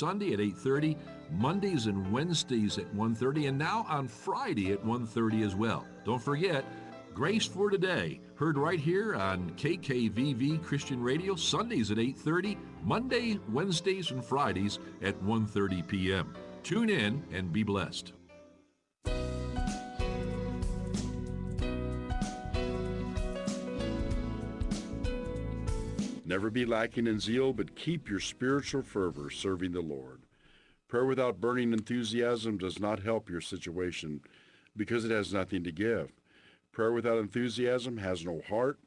Sunday at 8:30, Mondays and Wednesdays at 1:30, and now on Friday at 1:30 as well. Don't forget, Grace for Today, heard right here on KKVV Christian Radio, Sundays at 8:30, Monday, Wednesdays, and Fridays at 1:30 p.m. Tune in and be blessed. Never be lacking in zeal, but keep your spiritual fervor serving the Lord. Prayer without burning enthusiasm does not help your situation because it has nothing to give. Prayer without enthusiasm has no heart.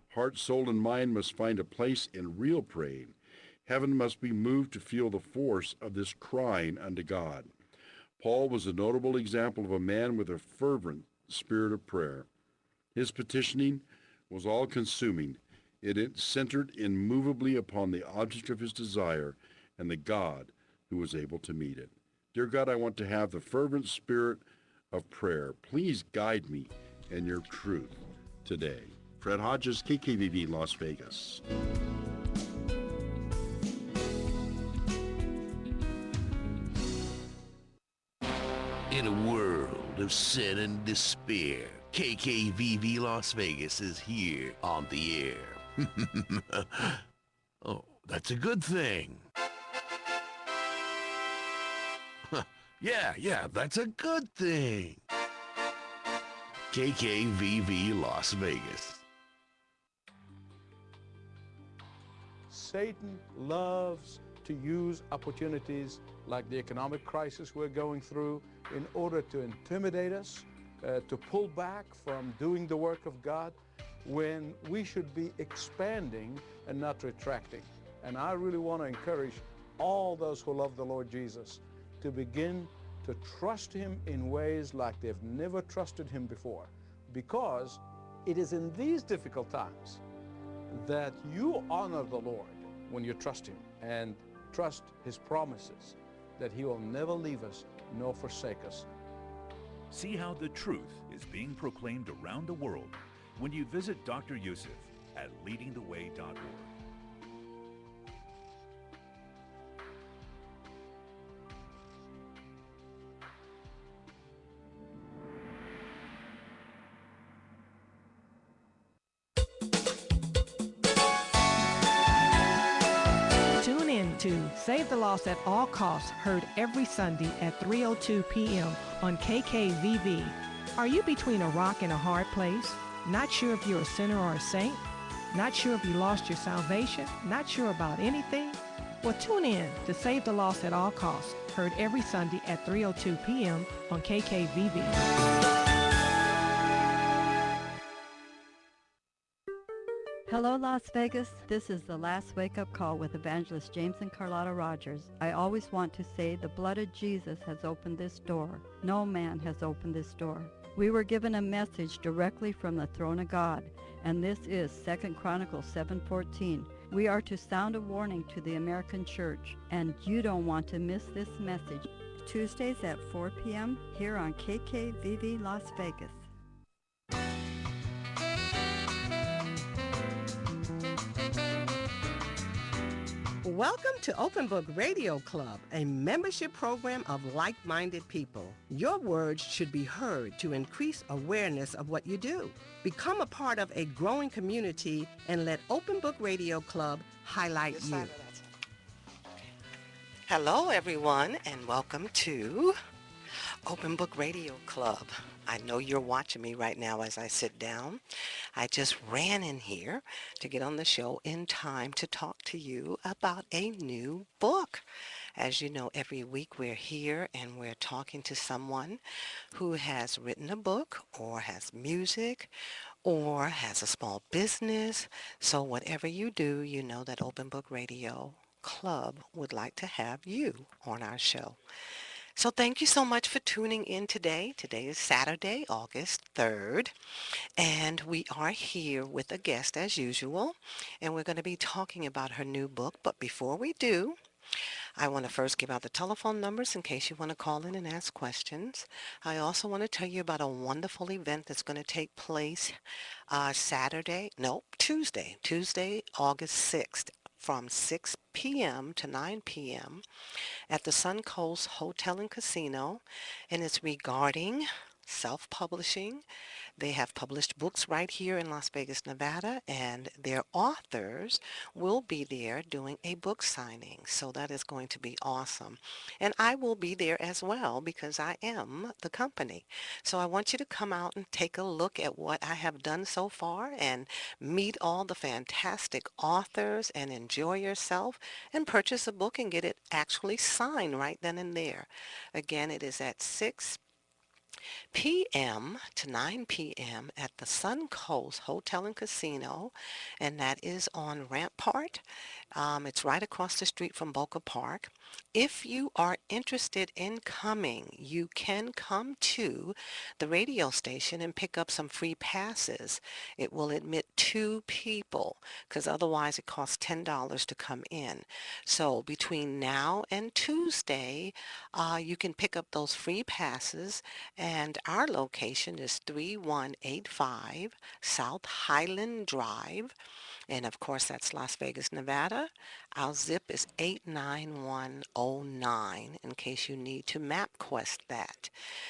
Heart, soul, and mind must find a place in real praying. Heaven must be moved to feel the force of this crying unto God. Paul was a notable example of a man with a fervent spirit of prayer. His petitioning was all-consuming. It centered immovably upon the object of his desire and the God who was able to meet it. Dear God, I want to have the fervent spirit of prayer. Please guide me in your truth today. Fred Hodges, KKVV, Las Vegas. In a world of sin and despair, KKVV Las Vegas is here on the air. Oh, that's a good thing. Yeah, that's a good thing. KKVV Las Vegas. Satan loves to use opportunities like the economic crisis we're going through in order to intimidate us, to pull back from doing the work of God when we should be expanding and not retracting. And I really want to encourage all those who love the Lord Jesus to begin to trust Him in ways like they've never trusted Him before, because it is in these difficult times that you honor the Lord when you trust Him and trust His promises that He will never leave us nor forsake us. See how the truth is being proclaimed around the world when you visit Dr. Yusuf at leadingtheway.org. Tune in to Save the Lost at All Costs, heard every Sunday at 3:02 p.m. on KKVV. Are you between a rock and a hard place? Not sure if you're a sinner or a saint? Not sure if you lost your salvation? Not sure about anything? Well, tune in to Save the Lost at All Costs, heard every Sunday at 3:02 p.m. on KKVV. Hello, Las Vegas. This is the last wake-up call with Evangelist James and Carlotta Rogers. I always want to say the blood of Jesus has opened this door. No man has opened this door. We were given a message directly from the throne of God, and this is 2 Chronicles 7:14. We are to sound a warning to the American church, and you don't want to miss this message. Tuesdays at 4 p.m. here on KKVV Las Vegas. Welcome to Open Book Radio Club, a membership program of like-minded people. Your words should be heard to increase awareness of what you do. Become a part of a growing community and let Open Book Radio Club highlight you. Hello, everyone, and welcome to Open Book Radio Club. I know you're watching me right now as I sit down. I just ran in here to get on the show in time to talk to you about a new book. As you know, every week we're here and we're talking to someone who has written a book or has music or has a small business. So whatever you do, you know that Open Book Radio Club would like to have you on our show. So thank you so much for tuning in today. Today is Saturday, August 3rd, and we are here with a guest as usual, and we're going to be talking about her new book. But before we do, I want to first give out the telephone numbers in case you want to call in and ask questions. I also want to tell you about a wonderful event that's going to take place Tuesday, August 6th. from 6 p.m. to 9 p.m. at the Suncoast Hotel and Casino, and it's regarding self-publishing. They have published books right here in Las Vegas, Nevada, and their authors will be there doing a book signing. So that is going to be awesome. And I will be there as well because I am the company. So I want you to come out and take a look at what I have done so far and meet all the fantastic authors and enjoy yourself and purchase a book and get it actually signed right then and there. Again, it is at 6 p.m. to 9 p.m. at the Suncoast Hotel and Casino, and that is on Rampart. It's right across the street from Boca Park. If you are interested in coming, you can come to the radio station and pick up some free passes. It will admit 2 people because otherwise it costs $10 to come in. So between now and Tuesday, you can pick up those free passes, and our location is 3185 South Highland Drive. And of course, that's Las Vegas, Nevada. Our zip is 89109 in case you need to MapQuest that.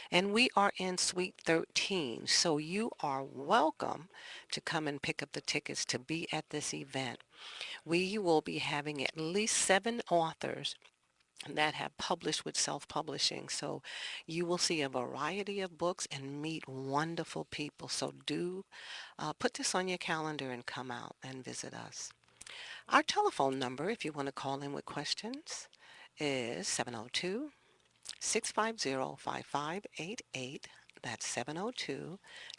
And we are in Suite 13, so you are welcome to come and pick up the tickets to be at this event. We will be having at least 7 authors that have published with self-publishing. So you will see a variety of books and meet wonderful people. So do put this on your calendar and come out and visit us. Our telephone number, if you want to call in with questions, is 702-650-5588. That's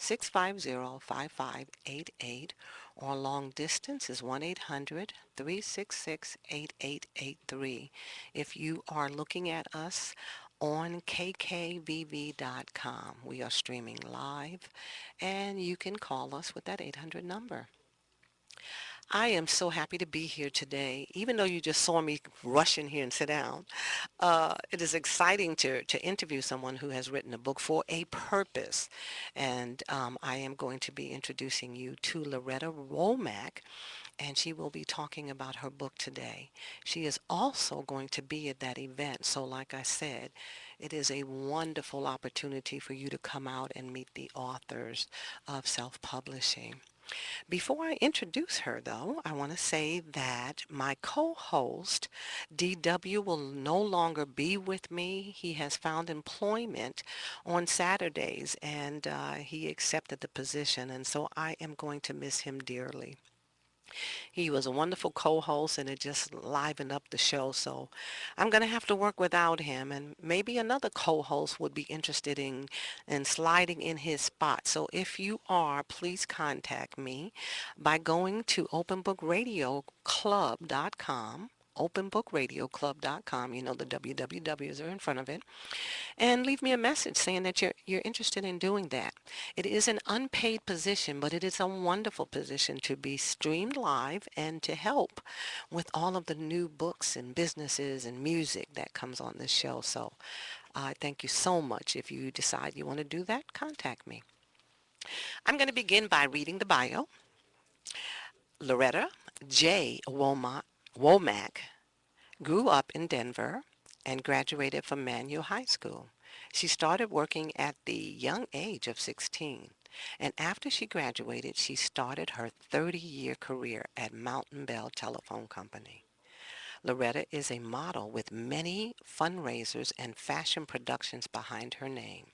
702-650-5588. Or long distance is 1-800-366-8883. If you are looking at us on kkvv.com, we are streaming live, and you can call us with that 800 number. I am so happy to be here today. Even though you just saw me rush in here and sit down, it is exciting to interview someone who has written a book for a purpose. And I am going to be introducing you to Loretta Womack, and she will be talking about her book today. She is also going to be at that event. So like I said, it is a wonderful opportunity for you to come out and meet the authors of self-publishing. Before I introduce her, though, I want to say that my co-host, DW, will no longer be with me. He has found employment on Saturdays, and he accepted the position, and so I am going to miss him dearly. He was a wonderful co-host, and it just livened up the show, so I'm going to have to work without him, and maybe another co-host would be interested in sliding in his spot. So if you are, please contact me by going to openbookradioclub.com, openbookradioclub.com, you know the wwws are in front of it, and leave me a message saying that you're interested in doing that. It is an unpaid position, but it is a wonderful position to be streamed live and to help with all of the new books and businesses and music that comes on this show. So I thank you so much. If you decide you want to do that, contact me. I'm going to begin by reading the bio. Loretta J. Womack grew up in Denver and graduated from Manual High School. She started working at the young age of 16, and after she graduated, she started her 30-year career at Mountain Bell Telephone Company. Loretta is a model with many fundraisers and fashion productions behind her name.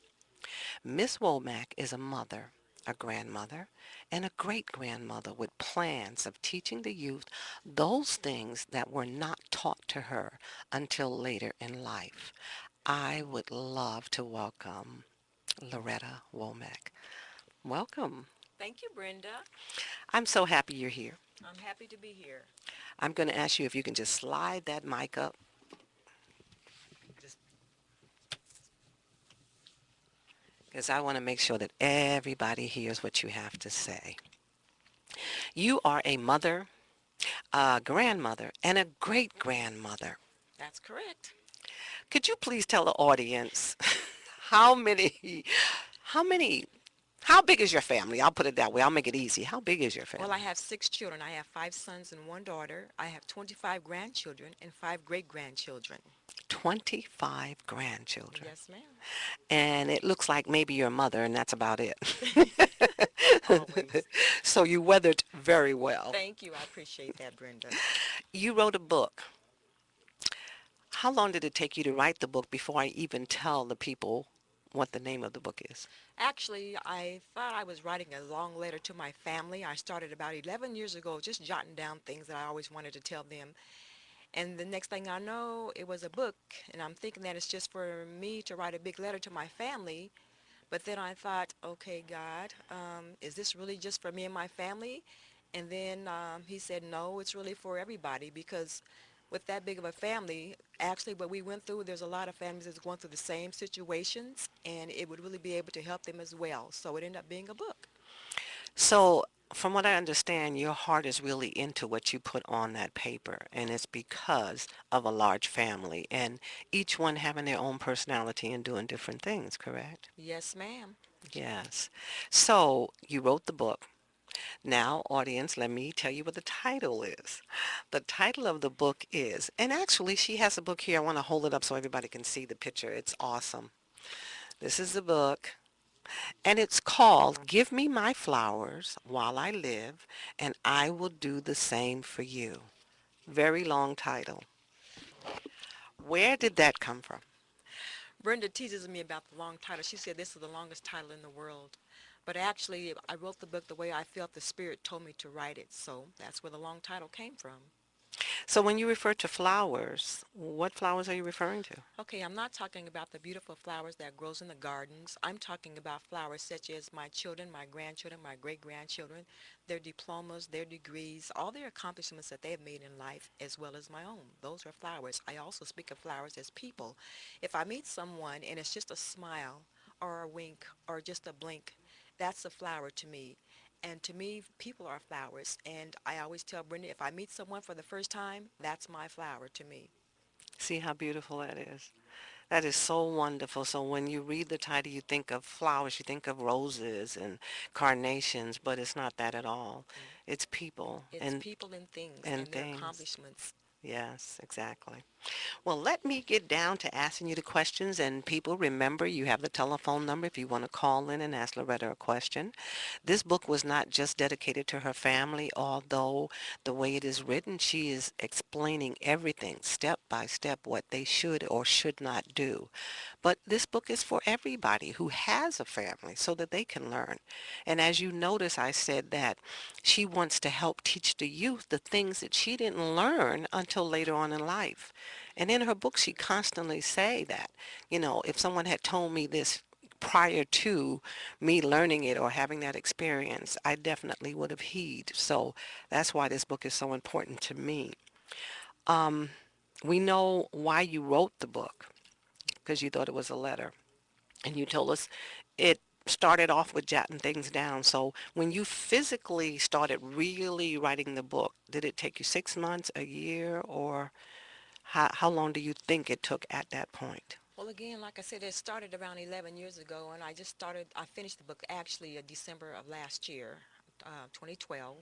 Miss Womack is a mother, a grandmother, and a great-grandmother with plans of teaching the youth those things that were not taught to her until later in life. I would love to welcome Loretta Womack. Welcome. Thank you, Brenda. I'm so happy you're here. I'm happy to be here. I'm going to ask you if you can just slide that mic up. Because I want to make sure that everybody hears what you have to say. You are a mother, a grandmother, and a great-grandmother. That's correct. Could you please tell the audience how many How big is your family? I'll put it that way. I'll make it easy. How big is your family? Well, I have 6 children. I have 5 sons and 1 daughter. I have 25 grandchildren and 5 great-grandchildren. 25 grandchildren. Yes, ma'am. And it looks like maybe your mother, and that's about it. Always. So you weathered very well. Thank you. I appreciate that, Brenda. You wrote a book. How long did it take you to write the book before I even tell the people what the name of the book is? Actually, I thought I was writing a long letter to my family. I started about 11 years ago just jotting down things that I always wanted to tell them. And the next thing I know, it was a book. And I'm thinking that it's just for me to write a big letter to my family. But then I thought, okay, God, is this really just for me and my family? And then he said, no, it's really for everybody, because with that big of a family, actually what we went through, there's a lot of families that's going through the same situations, and it would really be able to help them as well. So it ended up being a book. So from what I understand, your heart is really into what you put on that paper, and it's because of a large family and each one having their own personality and doing different things, correct? Yes, ma'am. Yes. So you wrote the book. Now, audience, let me tell you what the title is. The title of the book is, and actually she has a book here. I want to hold it up so everybody can see the picture. It's awesome. This is the book, and it's called Give Me My Flowers While I Live, and I Will Do the Same for You. Very long title. Where did that come from? Brenda teases me about the long title. She said this is the longest title in the world. But actually, I wrote the book the way I felt the Spirit told me to write it. So that's where the long title came from. So when you refer to flowers, what flowers are you referring to? Okay, I'm not talking about the beautiful flowers that grows in the gardens. I'm talking about flowers such as my children, my grandchildren, my great-grandchildren, their diplomas, their degrees, all their accomplishments that they have made in life, as well as my own. Those are flowers. I also speak of flowers as people. If I meet someone and it's just a smile or a wink or just a blink, that's a flower to me. And to me, people are flowers. And I always tell Brenda, if I meet someone for the first time, that's my flower to me. See how beautiful that is. That is so wonderful. So when you read the title, you think of flowers, you think of roses and carnations, but it's not that at all. It's people It's people and things and and their things. accomplishments. Yes, exactly. Well, let me get down to asking you the questions. And people, remember, you have the telephone number if you want to call in and ask Loretta a question. This book was not just dedicated to her family, although the way it is written, she is explaining everything step by step, what they should or should not do. But this book is for everybody who has a family so that they can learn. And as you notice, I said that she wants to help teach the youth the things that she didn't learn until later on in life. And in her book, she constantly say that, if someone had told me this prior to me learning it or having that experience, I definitely would have heeded. So that's why this book is so important to me. We know why you wrote the book, because you thought it was a letter. And you told us it started off with jotting things down. So when you physically started really writing the book, did it take you 6 months, a year, or how long do you think it took at that point? Well, again, like I said, it started around 11 years ago, and I finished the book actually December of last year, 2012.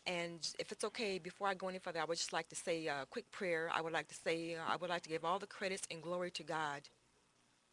And if it's okay, before I go any further, I would just like to say a quick prayer. I would like to give all the credits and glory to God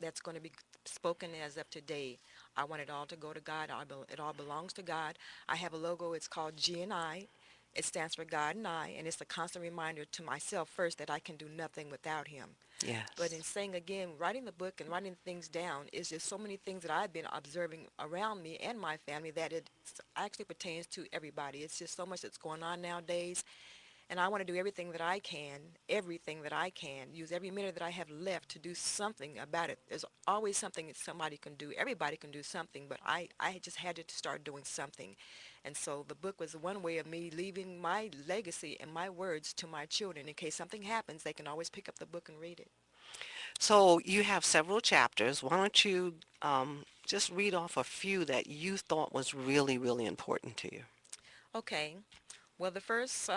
that's going to be spoken as of today. I want it all to go to God. It all belongs to God. I have a logo. It's called G&I. It stands for God and I, and it's a constant reminder to myself first that I can do nothing without him. Yes. But in saying again, writing the book and writing things down is just so many things that I've been observing around me and my family that it actually pertains to everybody. It's just so much that's going on nowadays. And I want to do everything that I can, use every minute that I have left to do something about it. There's always something that somebody can do. Everybody can do something, but I just had to start doing something. And so the book was one way of me leaving my legacy and my words to my children. In case something happens, they can always pick up the book and read it. So you have several chapters. Why don't you just read off a few that you thought was really, really important to you? Okay. Well, the first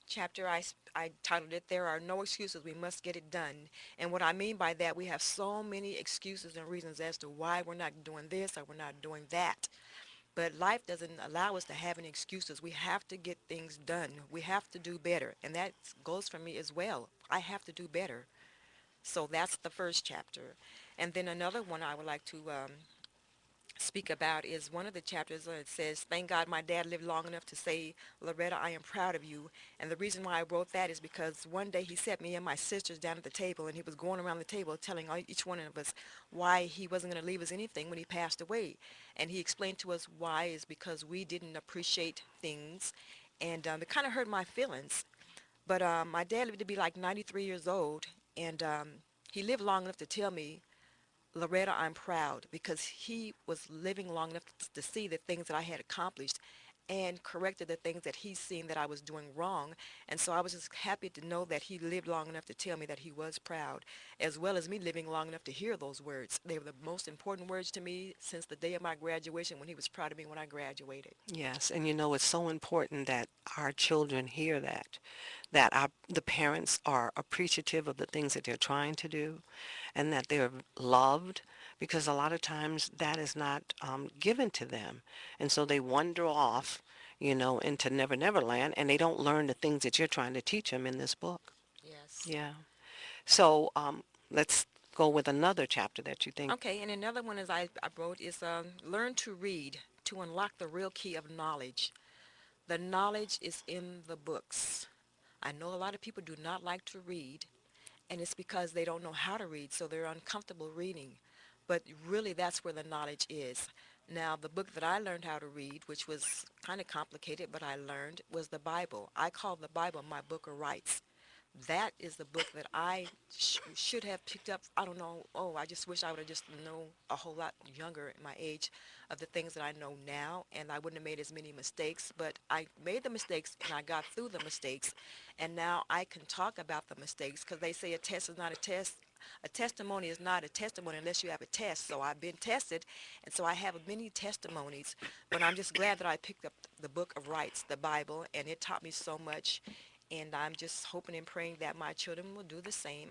chapter, I I titled it, There Are No Excuses, We Must Get It Done. And what I mean by that, we have so many excuses and reasons as to why we're not doing this or we're not doing that. But life doesn't allow us to have any excuses. We have to get things done. We have to do better. And that goes for me as well. I have to do better. So that's the first chapter. And then another one I would like to speak about is one of the chapters. It says, thank God my dad lived long enough to say, Loretta, I am proud of you. And the reason why I wrote that is because one day he set me and my sisters down at the table, and he was going around the table telling each one of us why he wasn't going to leave us anything when he passed away. And he explained to us why is because we didn't appreciate things, and it kind of hurt my feelings. But my dad lived to be like 93 years old, and he lived long enough to tell me, Loretta, I'm proud, because he was living long enough to see the things that I had accomplished and corrected the things that he's seen that I was doing wrong. And so I was just happy to know that he lived long enough to tell me that he was proud, as well as me living long enough to hear those words. They were the most important words to me since the day of my graduation, when he was proud of me when I graduated. Yes, and you know, it's so important that our children hear that, the parents are appreciative of the things that they're trying to do, and that they're loved, because a lot of times that is not given to them. And so they wander off, you know, into Never Never Land, and they don't learn the things that you're trying to teach them in this book. Yes. Yeah. So let's go with another chapter that you think. Okay, and another one is I wrote is learn to read to unlock the real key of knowledge. The knowledge is in the books. I know a lot of people do not like to read, and it's because they don't know how to read, so they're uncomfortable reading. But really, that's where the knowledge is. Now, the book that I learned how to read, which was kind of complicated, but I learned, was the Bible. I call the Bible my book of rights. That is the book that I should have picked up. I don't know. Oh, I just wish I would have just known a whole lot younger in my age of the things that I know now, and I wouldn't have made as many mistakes. But I made the mistakes, and I got through the mistakes, and now I can talk about the mistakes, because they say a test is not a test. A testimony is not a testimony unless you have a test. So I've been tested, and so I have many testimonies. But I'm just glad that I picked up the book of rights, the Bible, and it taught me so much. And I'm just hoping and praying that my children will do the same.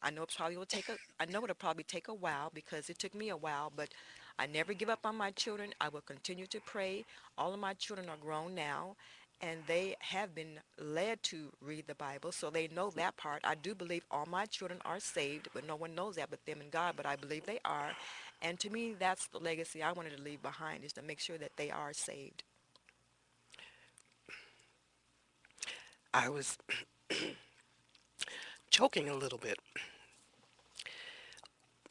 I know I know it'll probably take a while, because it took me a while, but I never give up on my children. I will continue to pray. All of my children are grown now, and they have been led to read the Bible, so they know that part. I do believe all my children are saved, but no one knows that but them and God, but I believe they are. And to me, that's the legacy I wanted to leave behind, is to make sure that they are saved. I was choking a little bit.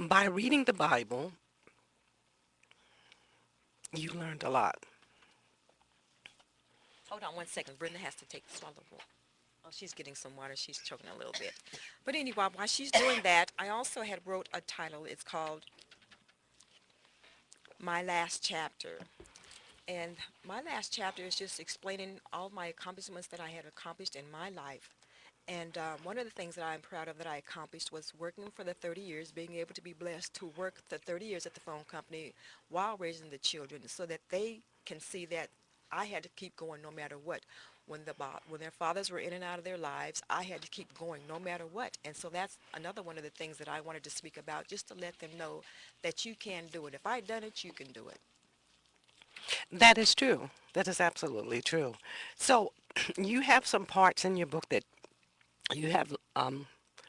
By reading the Bible, you learned a lot. Hold on one second. Brenda has to take the swallow. Oh, she's getting some water. She's choking a little bit. But anyway, while she's doing that, I also had wrote a title. It's called My Last Chapter. And my last chapter is just explaining all my accomplishments that I had accomplished in my life. And one of the things that I'm proud of that I accomplished was working for the 30 years, being able to be blessed to work the 30 years at the phone company while raising the children, so that they can see that I had to keep going no matter what. When their fathers were in and out of their lives, I had to keep going no matter what. And so that's another one of the things that I wanted to speak about, just to let them know that you can do it. If I've done it, you can do it. That is true. That is absolutely true. So you have some parts in your book that you have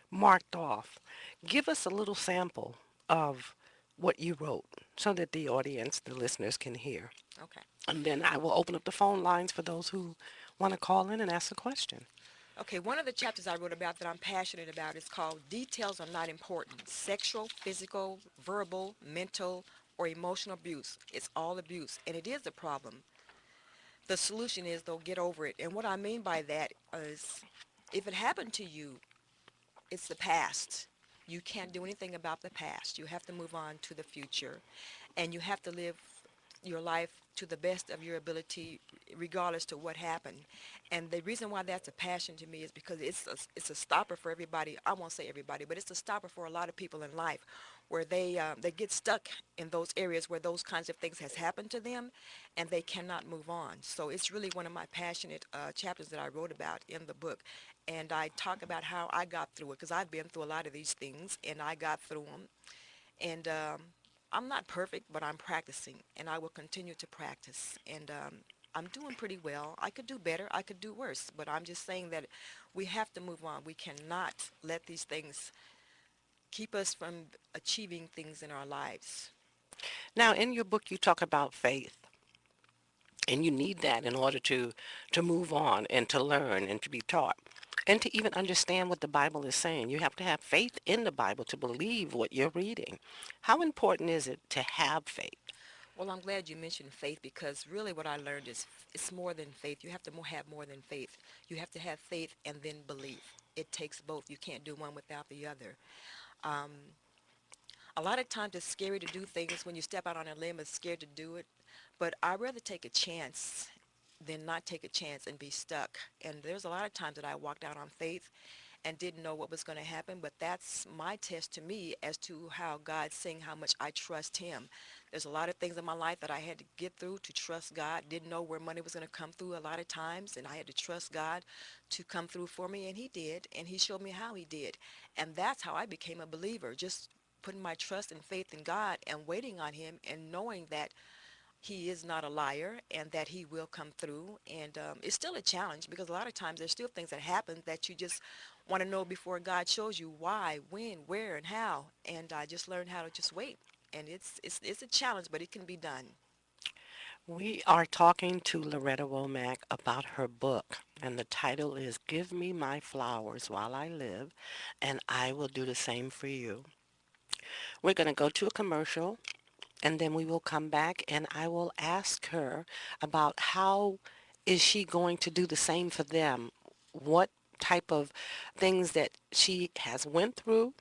marked off. Give us a little sample of what you wrote so that the audience, the listeners, can hear. Okay. And then I will open up the phone lines for those who want to call in and ask a question. Okay, one of the chapters I wrote about that I'm passionate about is called Details Are Not Important. Sexual, physical, verbal, mental, or emotional abuse. It's all abuse, and it is a problem. The solution is, though, get over it. And what I mean by that is, if it happened to you, it's the past. You can't do anything about the past. You have to move on to the future, and you have to live your life to the best of your ability, regardless to what happened. And the reason why that's a passion to me is because it's a stopper for everybody. I won't say everybody, but it's a stopper for a lot of people in life, where they get stuck in those areas where those kinds of things has happened to them, and they cannot move on. So it's really one of my passionate chapters that I wrote about in the book. and I talk about how I got through it because I've been through a lot of these things and I got through them. And I'm not perfect, but I'm practicing, and I will continue to practice. And I'm doing pretty well. I could do better. I could do worse, but I'm just saying that we have to move on. We cannot let these things keep us from achieving things in our lives. Now, in your book, you talk about faith, and you need that in order to move on and to learn and to be taught and to even understand what the Bible is saying. You have to have faith in the Bible to believe what you're reading. How important is it to have faith? Well, I'm glad you mentioned faith because really what I learned is it's more than faith. You have to have more than faith. You have to have faith and then belief. It takes both. You can't do one without the other. Um, a lot of times it's scary to do things when you step out on a limb. It's scared to do it, but I'd rather take a chance than not take a chance and be stuck. And there's a lot of times that I walked out on faith and didn't know what was going to happen, but that's my test to me as to how God's seeing how much I trust him. There's a lot of things in my life that I had to get through to trust God. Didn't know where money was going to come through a lot of times, and I had to trust God to come through for me, and he did, and he showed me how he did. And that's how I became a believer, just putting my trust and faith in God and waiting on him and knowing that he is not a liar and that he will come through. And it's still a challenge because a lot of times there's still things that happen that you just want to know before God shows you why, when, where, and how. And I just learned how to just wait. And it's a challenge, but it can be done. We are talking to Loretta Womack about her book, and the title is Give Me My Flowers While I Live, and I Will Do the Same for You. We're going to go to a commercial, and then we will come back, and I will ask her about how is she going to do the same for them, what type of things that she has went through,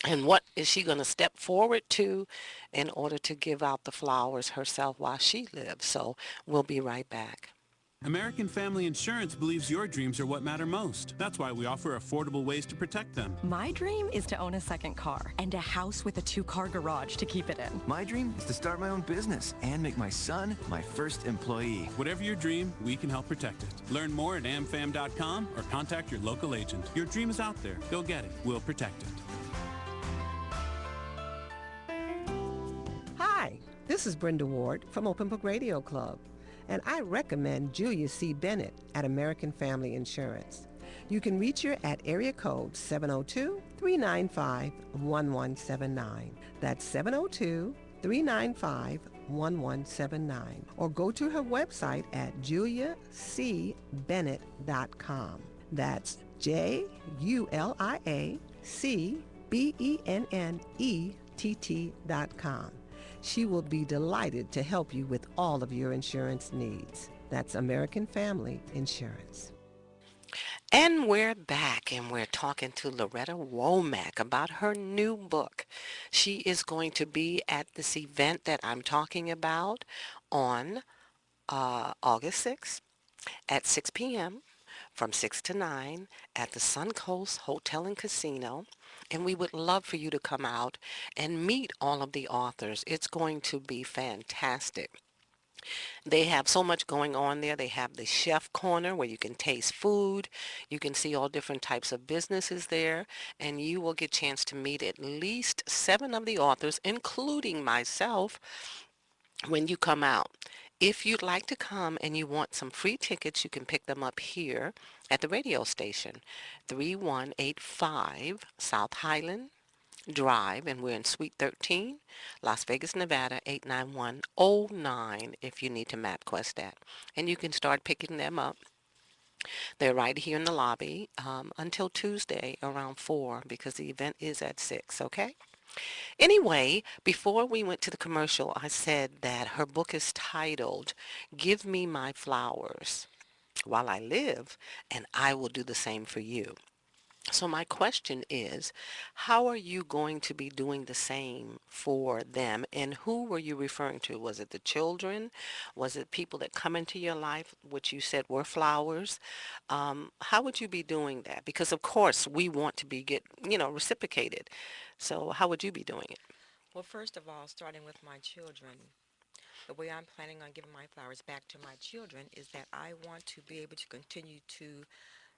and what is she going to step forward to in order to give out the flowers herself while she lives. So we'll be right back. American Family Insurance believes your dreams are what matter most. That's why we offer affordable ways to protect them. My dream is to own a second car and a house with a 2-car garage to keep it in. My dream is to start my own business and make my son my first employee. Whatever your dream, we can help protect it. Learn more at amfam.com or contact your local agent. Your dream is out there. Go get it. We'll protect it. Hi, this is Brenda Ward from Open Book Radio Club, and I recommend Julia C. Bennett at American Family Insurance. You can reach her at area code 702-395-1179. That's 702-395-1179. Or go to her website at juliacbennett.com. That's JuliaCbennett.com. She will be delighted to help you with all of your insurance needs. That's American Family Insurance. And we're back, and we're talking to Loretta Womack about her new book. She is going to be at this event that I'm talking about on August 6th at 6 p.m. from 6 to 9 at the Suncoast Hotel and Casino. And we would love for you to come out and meet all of the authors. It's going to be fantastic. They have so much going on there. They have the chef corner where you can taste food. You can see all different types of businesses there. And you will get a chance to meet at least 7 of the authors, including myself, when you come out. If you'd like to come and you want some free tickets, you can pick them up here at the radio station, 3185 South Highland Drive, and we're in Suite 13, Las Vegas, Nevada, 89109 if you need to MapQuest that. And you can start picking them up. They're right here in the lobby until Tuesday around 4 because the event is at 6, okay? Anyway, before we went to the commercial, I said that her book is titled, Give Me My Flowers While I Live, and I Will Do the Same for You. So my question is, how are you going to be doing the same for them? And who were you referring to? Was it the children? Was it people that come into your life, which you said were flowers? How would you be doing that? Because, of course, we want to be reciprocated. So how would you be doing it? Well, first of all, starting with my children, the way I'm planning on giving my flowers back to my children is that I want to be able to continue to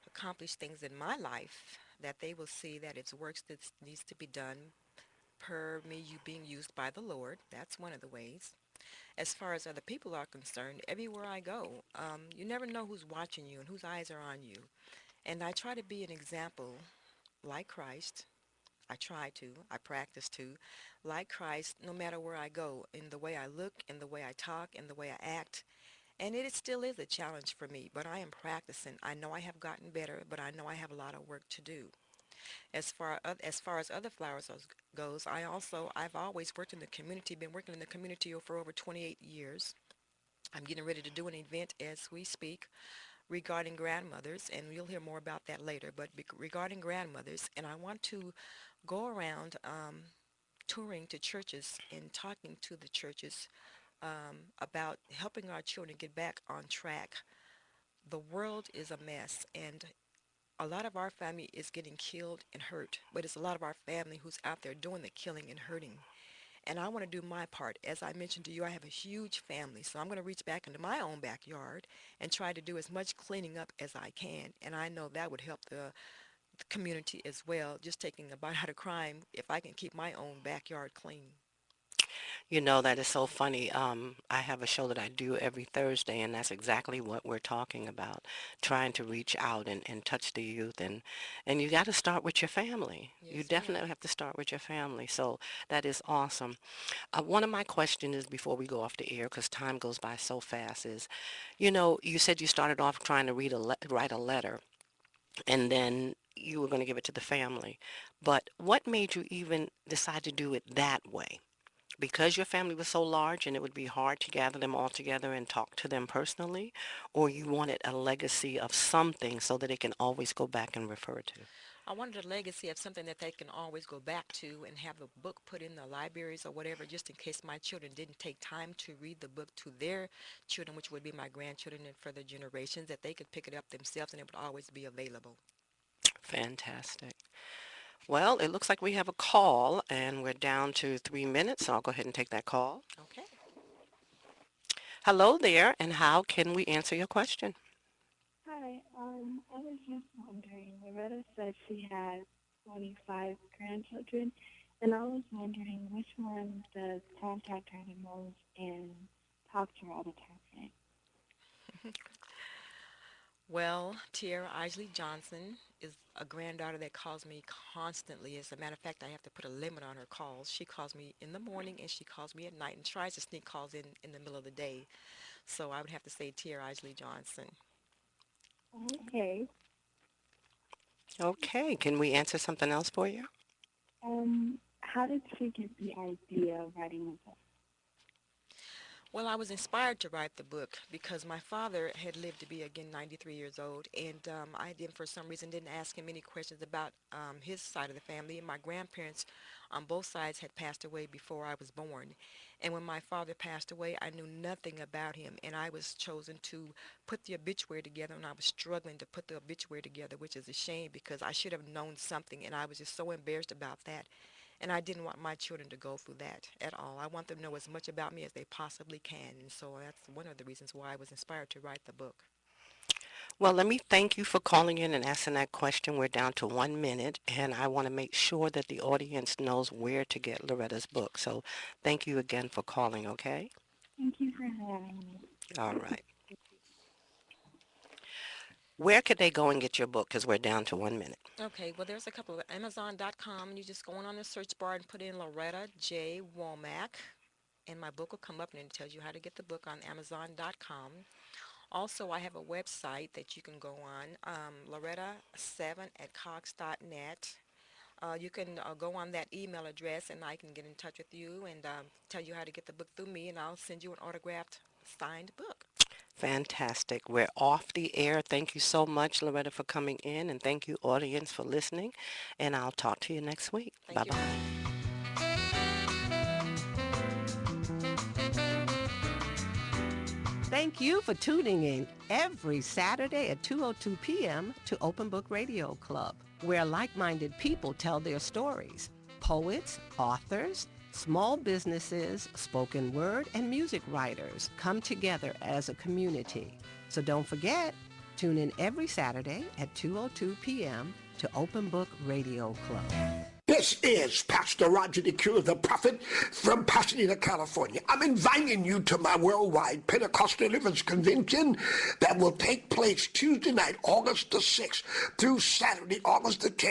accomplish things in my life, that they will see that it's works that needs to be done per me you being used by the Lord. That's one of the ways. As far as other people are concerned, everywhere I go, you never know who's watching you and whose eyes are on you. And I try to be an example like Christ. I try to, I practice to, like Christ, no matter where I go, in the way I look, in the way I talk, in the way I act. And it still is a challenge for me, but I am practicing. I know I have gotten better, but I know I have a lot of work to do. As far as other flowers goes, I've always worked in the community, been working in the community for over 28 years. I'm getting ready to do an event as we speak regarding grandmothers, and you'll hear more about that later, but regarding grandmothers, and I want to go around touring to churches and talking to the churches about helping our children get back on track. The world is a mess, and a lot of our family is getting killed and hurt, but it's a lot of our family who's out there doing the killing and hurting. And I want to do my part. As I mentioned to you, I have a huge family, so I'm going to reach back into my own backyard and try to do as much cleaning up as I can. And I know that would help the community as well, just taking a bite out of crime if I can keep my own backyard clean. You know, that is so funny. I have a show that I do every Thursday, and that's exactly what we're talking about, trying to reach out and touch the youth. And you got to start with your family. You Yes, ma'am. definitely have to start with your family. So that is awesome. One of my questions is, before we go off the air, because time goes by so fast, is, you said you started off trying to write a letter, and then you were going to give it to the family. But what made you even decide to do it that way? Because your family was so large and it would be hard to gather them all together and talk to them personally, or you wanted a legacy of something so that it can always go back and refer to? I wanted a legacy of something that they can always go back to and have the book put in the libraries or whatever, just in case my children didn't take time to read the book to their children, which would be my grandchildren and further generations, that they could pick it up themselves and it would always be available. Fantastic. Well, it looks like we have a call, and we're down to 3 minutes, so I'll go ahead and take that call. Okay. Hello there, and how can we answer your question? Hi, I was just wondering, Loretta said she has 25 grandchildren, and I was wondering which one does contact her the most and talk to her all the time. Well, Tierra Isley Johnson is a granddaughter that calls me constantly. As a matter of fact, I have to put a limit on her calls. She calls me in the morning and she calls me at night and tries to sneak calls in the middle of the day. So I would have to say Tierra Isley Johnson. Okay. Okay, can we answer something else for you? How did she get the idea of writing a book? Well, I was inspired to write the book because my father had lived to be, again, 93 years old, and I didn't, for some reason, didn't ask him any questions about his side of the family. And my grandparents on both sides had passed away before I was born. And when my father passed away, I knew nothing about him, and I was chosen to put the obituary together, and I was struggling to put the obituary together, which is a shame because I should have known something, and I was just so embarrassed about that. And I didn't want my children to go through that at all. I want them to know as much about me as they possibly can. And so that's one of the reasons why I was inspired to write the book. Well, let me thank you for calling in and asking that question. We're down to 1 minute, and I want to make sure that the audience knows where to get Loretta's book. So thank you again for calling, okay? Thank you for having me. All right. Where could they go and get your book? Because we're down to 1 minute. Okay, well, there's a couple of Amazon.com. You just go on the search bar and put in Loretta J. Womack, and my book will come up, and it tells you how to get the book on Amazon.com. Also, I have a website that you can go on, Loretta7@cox.net. You can go on that email address, and I can get in touch with you and tell you how to get the book through me, and I'll send you an autographed, signed book. Fantastic. We're off the air. Thank you so much, Loretta, for coming in, and thank you, audience, for listening. And I'll talk to you next week. Bye-bye. Thank you for tuning in every Saturday at 2:02 p.m. to Open Book Radio Club, where like-minded people tell their stories. Poets, authors, small businesses, spoken word, and music writers come together as a community. So don't forget, Tune in every Saturday at 2:02 p.m. to Open Book Radio Club. This is Pastor Roger DeCure, the prophet from Pasadena, California. I'm inviting you to my worldwide Pentecostal Deliverance Convention that will take place Tuesday night, August the 6th, through Saturday, August the 10th.